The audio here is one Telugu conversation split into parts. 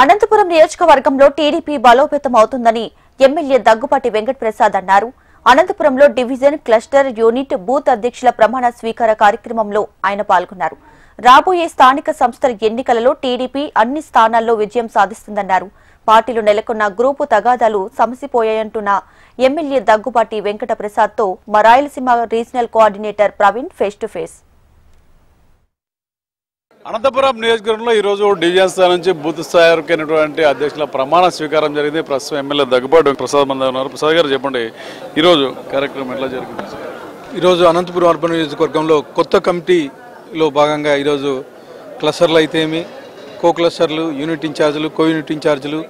అనంతపురం నియోజకవర్గంలో టీడీపీ బలోపేతం అవుతుందని ఎమ్మెల్యే దగ్గుపాటి వెంకట ప్రసాద్ అన్నారు. అనంతపురంలో డివిజన్ క్లస్టర్ యూనిట్ బూత్ అధ్యక్షుల ప్రమాణ స్వీకార కార్యక్రమంలో ఆయన పాల్గొన్నారు. రాబోయే స్థానిక సంస్థల ఎన్నికలలో టీడీపీ అన్ని స్థానాల్లో విజయం సాధిస్తుందన్నారు. పార్టీలో నెలకొన్న గ్రూపు తగాదాలు సమసిపోయాయంటున్న ఎమ్మెల్యే దగ్గుపాటి వెంకట ప్రసాద్ తో మా Rayalaseema regional coordinator Praveen face to face. Anantapuram నియోజకవర్గంలో ఈరోజు డివిజన్ స్థాయి నుంచి బూత్ స్థాయి వరకు అయినటువంటి అధ్యక్షుల ప్రమాణ స్వీకారం జరిగింది. ప్రస్తుతం ఎమ్మెల్యే దగ్గుపాటి ప్రసాద్ మంది ఉన్నారు. ప్రసాద్ గారు చెప్పండి, ఈరోజు కార్యక్రమం ఎట్లా జరిగింది? ఈరోజు అనంతపురం అర్బన్ నియోజకవర్గంలో కొత్త కమిటీలో భాగంగా ఈరోజు క్లస్టర్లు అయితేమి, కో క్లస్టర్లు, యూనిట్ ఇన్ఛార్జీలు, కో యూనిట్ ఇన్ఛార్జీలు,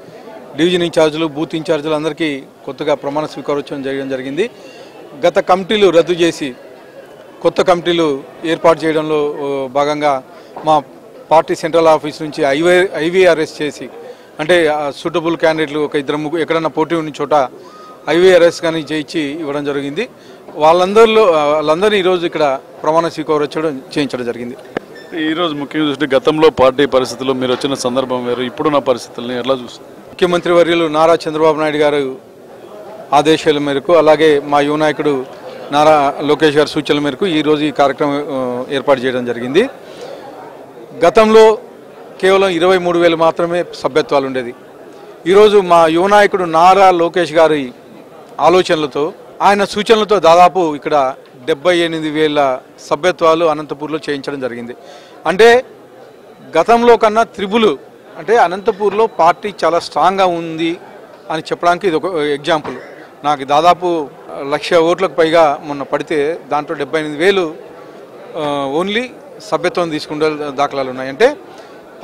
డివిజన్ ఇన్ఛార్జీలు, బూత్ ఇన్ఛార్జీలు అందరికీ కొత్తగా ప్రమాణ స్వీకారోత్సవం చేయడం జరిగింది. గత కమిటీలు రద్దు చేసి కొత్త కమిటీలు ఏర్పాటు చేయడంలో భాగంగా మా పార్టీ సెంట్రల్ ఆఫీస్ నుంచి ఐవీఆర్ఎస్ చేసి, అంటే సూటబుల్ క్యాండిడేట్లు ఒక ఇద్దరు ముగ్గురు ఎక్కడన్నా పోటీ ఉన్న చోట ఐవీఆర్ఎస్ కానీ చేయించి ఇవ్వడం జరిగింది. వాళ్ళందరినీ ఈరోజు ఇక్కడ ప్రమాణ స్వీకారోత్సవం చేయించడం జరిగింది. ఈరోజు ముఖ్యంగా చూస్తే గతంలో పార్టీ పరిస్థితులు మీరు వచ్చిన సందర్భం వేరు, ఇప్పుడున్న పరిస్థితులను ఎలా చూస్తారు? ముఖ్యమంత్రి వర్యులు నారా చంద్రబాబు నాయుడు గారు ఆదేశాల మేరకు, అలాగే మా యువ నాయకుడు నారా లోకేష్ గారి సూచనల మేరకు ఈరోజు ఈ కార్యక్రమం ఏర్పాటు చేయడం జరిగింది. గతంలో కేవలం 23,000 మాత్రమే సభ్యత్వాలు ఉండేది. ఈరోజు మా యువ నాయకుడు నారా లోకేష్ గారి ఆలోచనలతో, ఆయన సూచనలతో దాదాపు ఇక్కడ 78,000 సభ్యత్వాలు అనంతపూర్లో చేయించడం జరిగింది. అంటే గతంలో కన్నా త్రిబుల్, అంటే అనంతపూర్లో పార్టీ చాలా స్ట్రాంగ్గా ఉంది అని చెప్పడానికి ఇది ఒక ఎగ్జాంపుల్. నాకు దాదాపు 1,00,000 ఓట్లకు పైగా మొన్న పడితే దాంట్లో 78,000 ఓన్లీ సభ్యత్వం తీసుకునే దాఖలాలు ఉన్నాయి. అంటే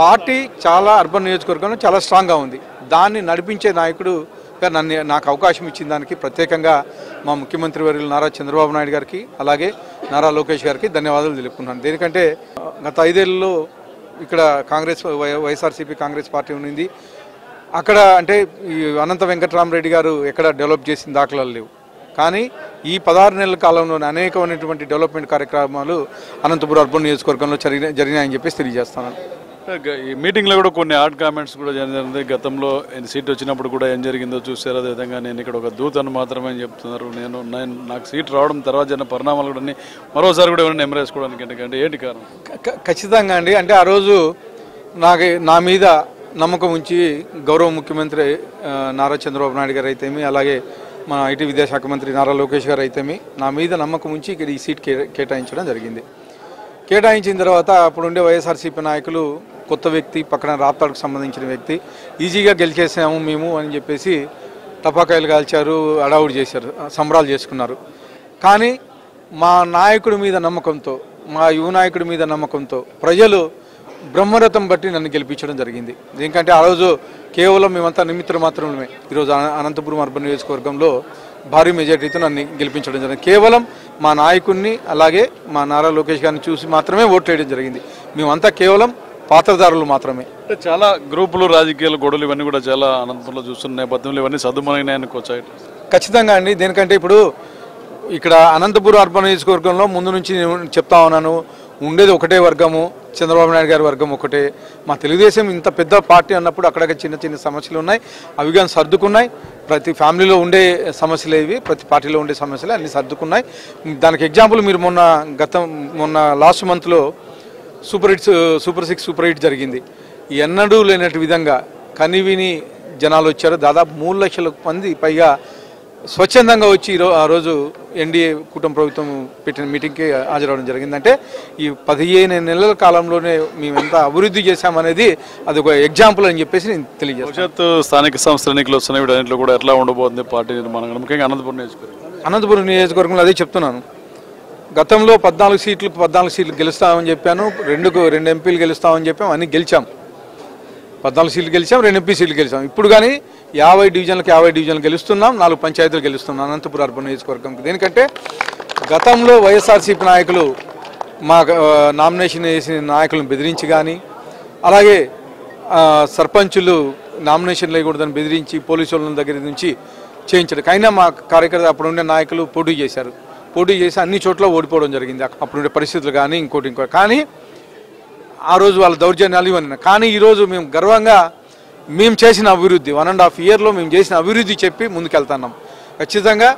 పార్టీ చాలా అర్బన్ నియోజకవర్గంలో చాలా స్ట్రాంగ్గా ఉంది. దాన్ని నడిపించే నాయకుడుగా నాకు అవకాశం ఇచ్చిన దానికి ప్రత్యేకంగా మా ముఖ్యమంత్రి వర్యులు నారా చంద్రబాబు నాయుడు గారికి, అలాగే నారా లోకేష్ గారికి ధన్యవాదాలు తెలుపుకున్నాను. దేనికంటే గత 5 ఏళ్లలో ఇక్కడ వైఎస్ఆర్సీపీ కాంగ్రెస్ పార్టీ ఉన్నింది. అక్కడ అంటే ఈ అనంత వెంకటరామరెడ్డి గారు ఎక్కడ డెవలప్ చేసిన దాఖలాలు లేవు. కానీ ఈ 16 నెలల కాలంలో అనేకమైనటువంటి డెవలప్మెంట్ కార్యక్రమాలు అనంతపురం అర్బన్ నియోజకవర్గంలో జరిగినాయని చెప్పేసి తెలియజేస్తాను. ఈ మీటింగ్లో కూడా కొన్ని ఆడ్ కామెంట్స్ కూడా జరిగింది. గతంలో సీట్ వచ్చినప్పుడు కూడా ఏం జరిగిందో చూసారు. అదేవిధంగా నేను ఇక్కడ ఒక దూతను మాత్రమే చెప్తున్నారు, నాకు సీట్ రావడం తర్వాత జరిగిన పరిణామాలు కూడా మరోసారి కూడా ఏమైనా నెమరేసుకోవడానికి ఎందుకంటే ఏంటి కారణం? ఖచ్చితంగా అండి. అంటే ఆ రోజు నా మీద నమ్మకం ఉంచి గౌరవ ముఖ్యమంత్రి నారా చంద్రబాబు నాయుడు గారు అయితేమి, అలాగే మన ఐటీ విద్యాశాఖ మంత్రి నారా లోకేష్ గారు అయితేమి నా మీద నమ్మకం ఉంచి ఇక్కడ ఈ సీట్ కేటాయించడం జరిగింది. కేటాయించిన తర్వాత అప్పుడుండే వైఎస్ఆర్సీపీ నాయకులు కొత్త వ్యక్తి, పక్కన రాప్తాడుకు సంబంధించిన వ్యక్తి, ఈజీగా గెలిచేసాము మేము అని చెప్పేసి టపాకాయలు కాల్చారు, అడావుడి చేశారు, సంబరాలు చేసుకున్నారు. కానీ మా నాయకుడి మీద నమ్మకంతో, మా యువ నాయకుడి మీద నమ్మకంతో ప్రజలు బ్రహ్మరథం బట్టి నన్ను గెలిపించడం జరిగింది. ఎందుకంటే ఆ రోజు కేవలం మేమంతా నిమిత్తం మాత్రమే ఈరోజు అనంతపురం అర్బన్ నియోజకవర్గంలో భారీ మెజార్టీతో నన్ను గెలిపించడం జరిగింది. కేవలం మా నాయకుడిని, అలాగే మా నారా లోకేష్ గారిని చూసి మాత్రమే ఓట్లు వేయడం జరిగింది. మేమంతా కేవలం పాత్రదారులు మాత్రమే. అంటే చాలా గ్రూపులు, రాజకీయాలు, గొడవలు ఇవన్నీ కూడా చాలా అనంతపురంలో చూస్తున్న నేపథ్యంలో ఇవన్నీ సద్దుమణినాయనుకోవచ్చు. ఖచ్చితంగా అండి. దేనికంటే ఇప్పుడు ఇక్కడ అనంతపురం అర్బన్ నియోజకవర్గంలో ముందు నుంచి నేను చెప్తా ఉన్నాను, ఉండేది ఒకటే వర్గము, చంద్రబాబు నాయుడు గారి వర్గం ఒకటే. మా తెలుగుదేశం ఇంత పెద్ద పార్టీ అన్నప్పుడు అక్కడక్కడ చిన్న చిన్న సమస్యలు ఉన్నాయి, అవి కానీ సర్దుకున్నాయి. ప్రతి ఫ్యామిలీలో ఉండే సమస్యలు ఇవి, ప్రతి పార్టీలో ఉండే సమస్యలు అన్నీ సర్దుకున్నాయి. దానికి ఎగ్జాంపుల్ మీరు మొన్న లాస్ట్ మంత్లో సూపర్ 6 సూపర్ 8 జరిగింది. ఎన్నడూ లేనట్టు విధంగా కనివిని జనాలు వచ్చారు. దాదాపు 3 లక్షల మంది పైగా స్వచ్ఛందంగా వచ్చి ఆ రోజు ఎన్డీఏ కూటమి ప్రభుత్వం పెట్టిన మీటింగ్కి హాజరవడం జరిగిందంటే ఈ 15 నెలల కాలంలోనే మేము ఎంత అభివృద్ధి చేశామనేది అది ఒక ఎగ్జాంపుల్ అని చెప్పేసి నేను తెలియజేస్తాను. భవిష్యత్తు స్థానిక సంస్థల ఎన్నికలు వస్తున్నాయి, వీటన్నింటిలో కూడా ఎట్లా ఉండబోతుంది పార్టీ నిర్మాణం, ముఖ్యంగా అనంతపురం నియోజకవర్గంలో అదే చెప్తున్నాను. గతంలో 14 సీట్లు గెలుస్తామని చెప్పాను, 2 ఎంపీలు గెలుస్తామని చెప్పాము, అన్నీ గెలిచాం. 14 సీట్లు గెలిచాం, 2 ఎంపీ సీట్లు గెలిచాం. ఇప్పుడు కానీ 50 డివిజన్లు గెలుస్తున్నాం, 4 పంచాయతీలు గెలుస్తున్నాం అనంతపురం అర్బన్ నియోజకవర్గంకి. దేనికంటే గతంలో వైఎస్ఆర్సీపీ నాయకులు మా నామినేషన్ వేసిన నాయకులను బెదిరించి కానీ, అలాగే సర్పంచులు నామినేషన్లు వేయకూడదని బెదిరించి పోలీసు వాళ్ళ దగ్గర నుంచి చేయించడం. అయినా మా కార్యకర్త అప్పుడుండే నాయకులు పోటీ చేసి అన్ని చోట్ల ఓడిపోవడం జరిగింది. అప్పుడుండే పరిస్థితులు కానీ ఇంకోటి కానీ ఆ రోజు వాళ్ళ దౌర్జన్యాలు ఇవన్నీ. కానీ ఈరోజు మేము గర్వంగా మేము చేసిన అభివృద్ధి 1.5 ఇయర్లో మేము చేసిన అభివృద్ధి చెప్పి ముందుకెళ్తున్నాం. ఖచ్చితంగా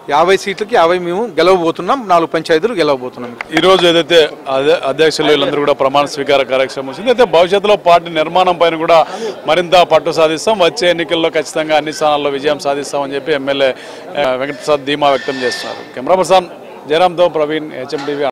50 సీట్లకి 50 మేము గెలవబోతున్నాం, 4 పంచాయతీలు గెలవబోతున్నాం. ఈరోజు ఏదైతే అధ్యక్షులు వీళ్ళందరూ కూడా ప్రమాణ స్వీకార కార్యక్రమం వచ్చింది, అయితే భవిష్యత్తులో పార్టీ నిర్మాణం పైన కూడా మరింత పట్టు సాధిస్తాం, వచ్చే ఎన్నికల్లో ఖచ్చితంగా అన్ని స్థానాల్లో విజయం సాధిస్తామని చెప్పి ఎమ్మెల్యే వెంకటప్రసాద్ ధీమా వ్యక్తం చేస్తున్నారు. కెమెరా పర్సన్ జయరామ్తో ప్రవీణ్, HMTV.